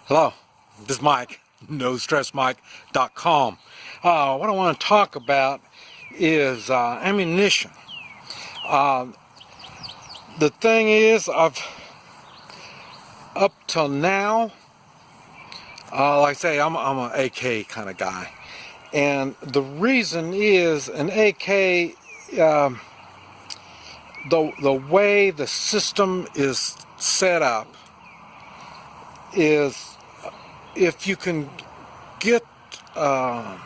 Hello, this is Mike, NoStressMike.com. What I want to talk about is ammunition. The thing is, I've up till now, like I say, I'm an AK kind of guy, and the reason is an AK, the way the system is set up is, if you can get a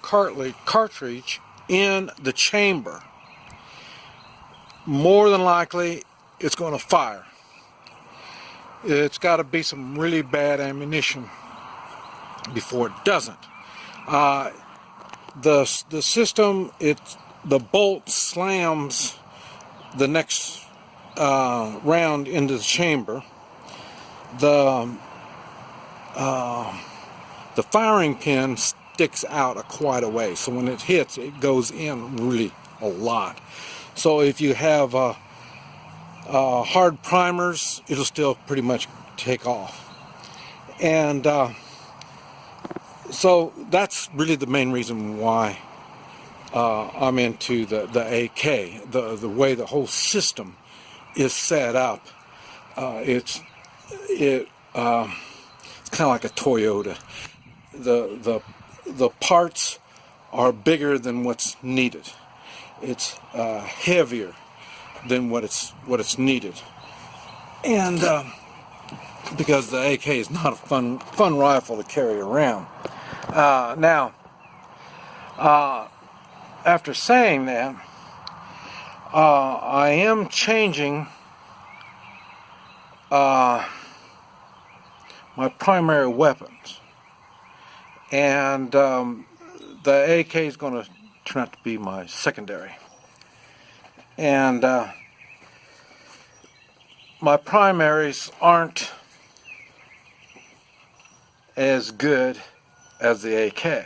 cartridge in the chamber, more than likely it's going to fire. It's got to be some really bad ammunition before it doesn't. The system, the bolt slams the next round into the chamber. The firing pin sticks out quite a way, so when it hits, it goes in really a lot. So if you have hard primers, it'll still pretty much take off. And so that's really the main reason why I'm into the AK, the way the whole system is set up. It's kind of like a Toyota. The parts are bigger than what's needed. It's heavier than what it's needed, and because the AK is not a fun rifle to carry around. Now, after saying that, I am changing my primary weapons, and the AK is going to turn out to be my secondary. And my primaries aren't as good as the AK,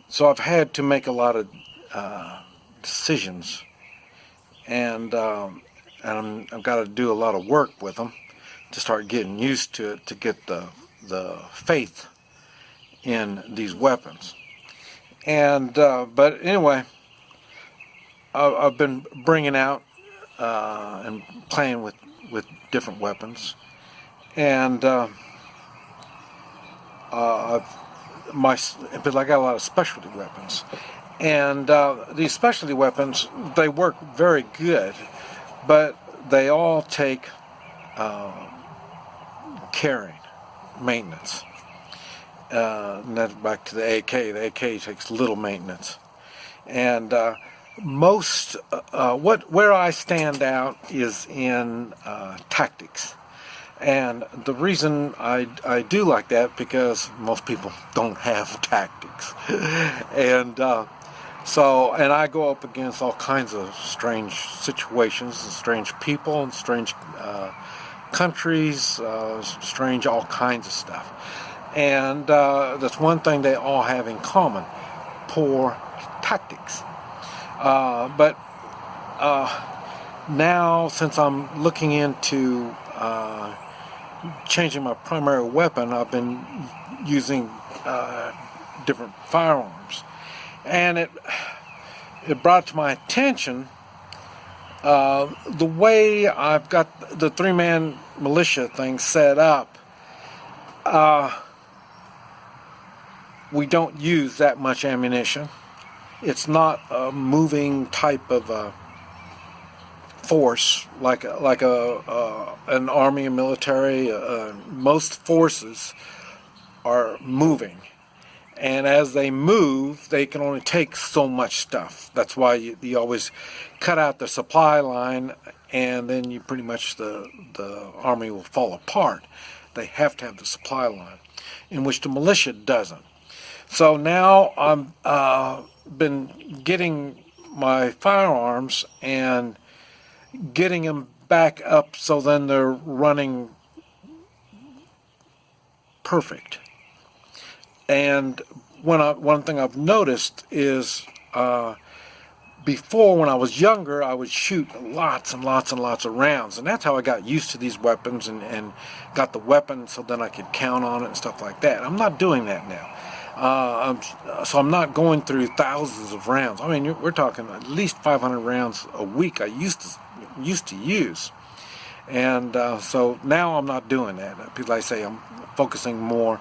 so I've had to make a lot of decisions, and I've got to do a lot of work with them to start getting used to it, to get the faith in these weapons. And but anyway, I've been bringing out and playing with different weapons, and but I got a lot of specialty weapons, and these specialty weapons, they work very good, but they all take carrying, maintenance. And that's back to the AK. The AK takes little maintenance, and where I stand out is in tactics. And the reason I do like that, because most people don't have tactics, and and I go up against all kinds of strange situations, and strange people, and strange countries, strange all kinds of stuff. And that's one thing they all have in common: poor tactics. But now, since I'm looking into changing my primary weapon, I've been using different firearms, and it brought to my attention the way I've got the three-man militia thing set up. We don't use that much ammunition. It's not a moving type of force like an army and military. Most forces are moving, and as they move, they can only take so much stuff. That's why you always cut out the supply line, and then you pretty much the army will fall apart. They have to have the supply line, in which the militia doesn't. So now I'm been getting my firearms and getting them back up, so then they're running perfect. And one thing I've noticed is before, when I was younger, I would shoot lots and lots and lots of rounds, and that's how I got used to these weapons and got the weapon so then I could count on it and stuff like that. I'm not doing that now. So I'm not going through thousands of rounds. I mean, we're talking at least 500 rounds a week I used to use. And so now I'm not doing that. People, like I say, I'm focusing more.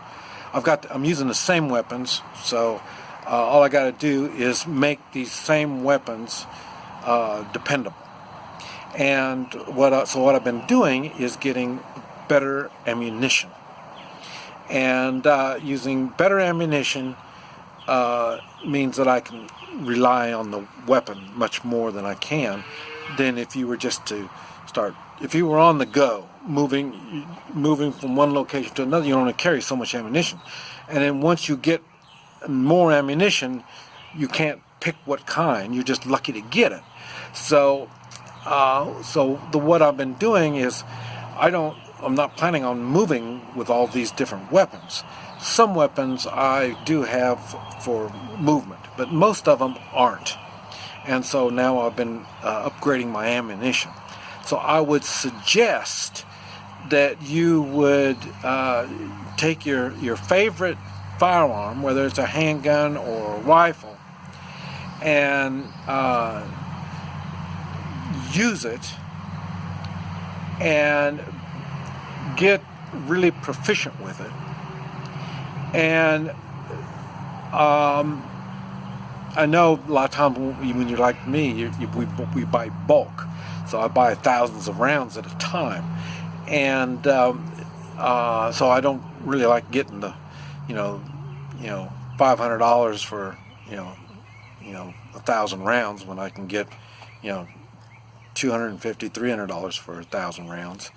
I'm using the same weapons, so all I got to do is make these same weapons dependable. And what I've been doing is getting better ammunition. And using better ammunition means that I can rely on the weapon much more than I can than if you were just to start. If you were on the go, moving from one location to another, you only carry so much ammunition. And then once you get more ammunition, you can't pick what kind. You're just lucky to get it. So what I've been doing is I'm not planning on moving with all these different weapons. Some weapons I do have for movement, but most of them aren't. And so now I've been upgrading my ammunition. So I would suggest that you would take your favorite firearm, whether it's a handgun or a rifle, and use it and get really proficient with it. And I know a lot of times when you're like me, we buy bulk. So I buy thousands of rounds at a time. And so I don't really like getting the, $500 for, 1,000 rounds when I can get, $250, $300 for 1,000 rounds.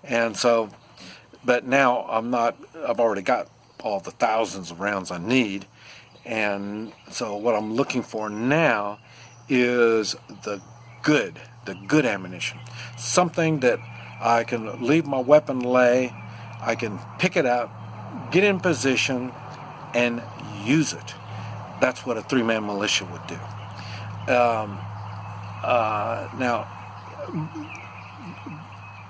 And so, but now I've already got all the thousands of rounds I need. And so what I'm looking for now is the good ammunition. Something that I can leave my weapon lay, I can pick it up, get in position, and use it. That's what a three-man militia would do. Now,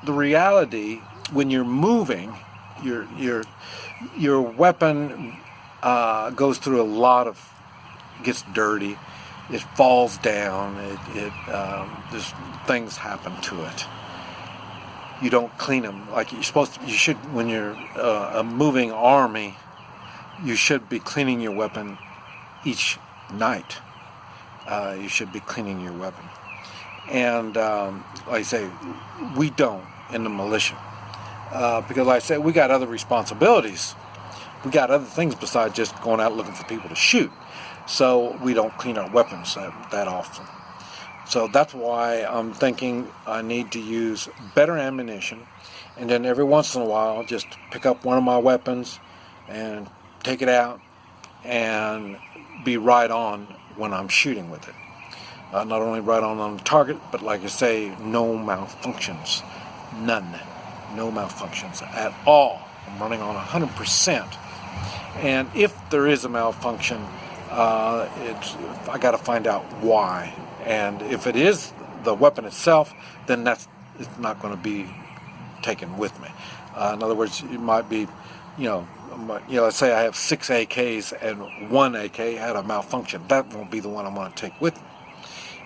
the reality, when you're moving, your weapon goes through a lot of, gets dirty, it falls down, just things happen to it. You don't clean them like you're supposed to. You should, when you're a moving army, you should be cleaning your weapon each night. You should be cleaning your weapon. And like I say, we don't in the militia. Because like I said, we got other responsibilities. We got other things besides just going out looking for people to shoot. So we don't clean our weapons that often. So that's why I'm thinking I need to use better ammunition, and then every once in a while just pick up one of my weapons and take it out and be right on when I'm shooting with it. Not only right on the target, but like I say, no malfunctions. None. No malfunctions at all. I'm running on 100%. And if there is a malfunction, I got to find out why. And if it is the weapon itself, then it's not going to be taken with me. In other words, it might be, let's say I have 6 AKs and 1 AK had a malfunction. That won't be the one I'm going to take with me.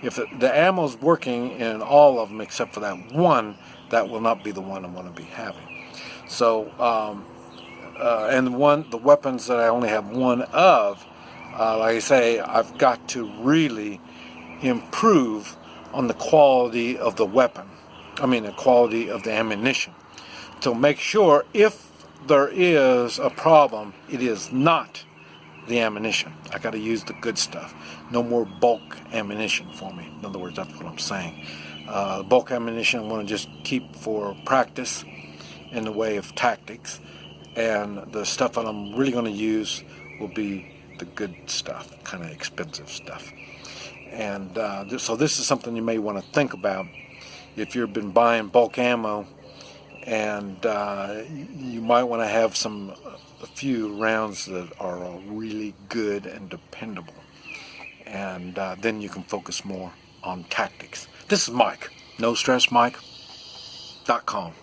If the ammo's working in all of them except for that one, that will not be the one I'm going to be having. So, and the weapons that I only have one of, like I say, I've got to really improve on the quality of the weapon. The quality of the ammunition. To make sure if there is a problem, it is not the ammunition. I got to use the good stuff. No more bulk ammunition for me. In other words, that's what I'm saying. Bulk ammunition I want to just keep for practice in the way of tactics. And the stuff that I'm really going to use will be the good stuff, kind of expensive stuff. And so this is something you may want to think about if you've been buying bulk ammo, and you might want to have a few rounds that are really good and dependable. and then you can focus more on tactics. This is Mike, NoStressMike.com.